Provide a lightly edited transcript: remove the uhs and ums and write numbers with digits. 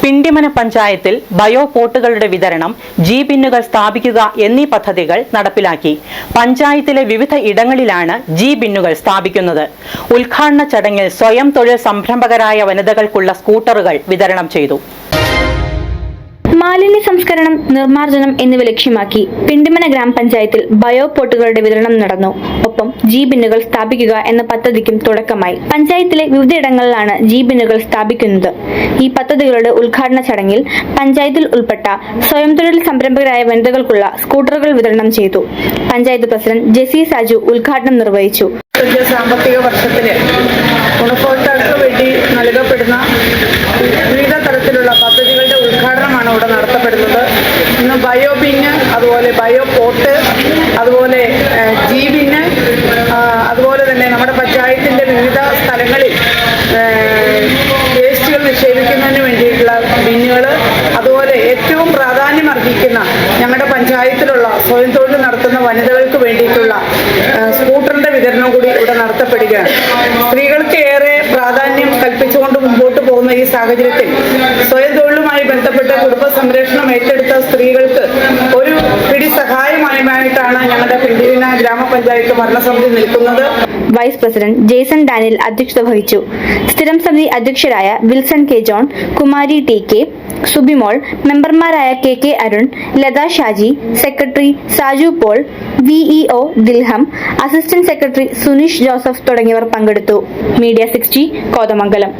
പിണ്ടിമന പഞ്ചായത്തിൽ ബയോ പോട്ടുകളുടെ വിതരണം, ജി-ബിന്നുകൾ സ്ഥാപിക്കുക എന്നീ പദ്ധതികൾ നടപ്പിലാക്കി. പഞ്ചായത്തിലെ വിവിധ ഇടങ്ങളിലാണ് ജി-ബിന്നുകൾ സ്ഥാപിക്കുന്നത്. ഉദ്ഘാടന ചടങ്ങിൽ സ്വയം തൊഴിൽ സംരംഭകരായ വനിതകൾക്കുള്ള സ്കൂട്ടറുകൾ വിതരണം ചെയ്തു. മാലിന്യ സംസ്കരണം, നിർമ്മാർജ്ജനം എന്നിവ ലക്ഷ്യമാക്കി പിണ്ടിമന ഗ്രാമപഞ്ചായത്തിൽ ബയോ പോട്ടുകളുടെ വിതരണം നടന്നു. ഒപ്പം ജി-ബിന്നുകൾ സ്ഥാപിക്കുക എന്ന പദ്ധതിക്കും തുടക്കമായി. പഞ്ചായത്തിലെ വിവിധയിടങ്ങളിലാണ് ജി-ബിന്നുകൾ സ്ഥാപിക്കുന്നത്. ഈ പദ്ധതികളുടെ ഉദ്ഘാടന ചടങ്ങിൽ പഞ്ചായത്തിൽ ഉൾപ്പെട്ട സ്വയം തൊഴിൽ സംരംഭകരായ വനിതകൾക്കുള്ള സ്കൂട്ടറുകൾ വിതരണം ചെയ്തു. പഞ്ചായത്ത് പ്രസിഡന്റ് ജെസി സാജു ഉദ്ഘാടനം നിർവഹിച്ചു. സാമ്പത്തിക വർഷത്തില് ഗുണഭോക്താക്കൾക്ക് വേണ്ടി നൽകപ്പെടുന്ന വിവിധ തരത്തിലുള്ള പദ്ധതികളുടെ ഉദ്ഘാടനമാണ് ഇവിടെ നടത്തപ്പെടുന്നത്. ഇന്ന് ബയോ ബിന്ന്, അതുപോലെ ബയോ പോട്ട്, അതുപോലെ ജി-ബിന്ന്, അതുപോലെ തന്നെ നമ്മുടെ പഞ്ചായത്തിന്റെ വിവിധ സ്ഥലങ്ങളിൽ വേസ്റ്റുകൾ നിക്ഷേപിക്കുന്നതിന് വേണ്ടിയിട്ടുള്ള ബിന്നുകൾ, അതുപോലെ ഏറ്റവും പ്രാധാന്യം അർഹിക്കുന്ന ഞങ്ങളുടെ പഞ്ചായത്തിലുള്ള സ്വയം തൊഴിൽ നടത്തുന്ന വനിതകൾക്ക് വേണ്ടിയിട്ടുള്ള സ്കൂട്ടറിന്റെ വിതരണം കൂടി ഇവിടെ നടത്തപ്പെടുകയാണ്. സ്ത്രീകൾക്ക് ഏറെ പ്രാധാന്യം കൽപ്പിച്ചുകൊണ്ട് മുമ്പോട്ട് പോകുന്ന ഈ സാഹചര്യത്തിൽ സ്വയം തൊഴിലുമായി ബന്ധപ്പെട്ട് കുടുംബ സംരക്ഷണം ഏറ്റെടുത്ത സ്ത്രീകൾക്ക് ഒരു പിടി സഹായമായിട്ടാണ് ഞങ്ങളുടെ പിണ്ടിമന ഗ്രാമപഞ്ചായത്ത് ഭരണസമിതി നിൽക്കുന്നത്. വൈസ് പ്രസിഡന്റ് ജെയ്സൺ ഡാനിയൽ അധ്യക്ഷത വഹിച്ചു. സ്ഥിരം സമിതി അധ്യക്ഷരായ Wilson K John, Kumari T K, Subimol, മെമ്പർമാരായ K K Arun, Latha Shaji, secretary Saju Paul, VEO Dilham, assistant secretary Suneesh Joseph തുടങ്ങിയവർ പങ്കെടുത്തു. മീഡിയ 60 കോതമംഗലം.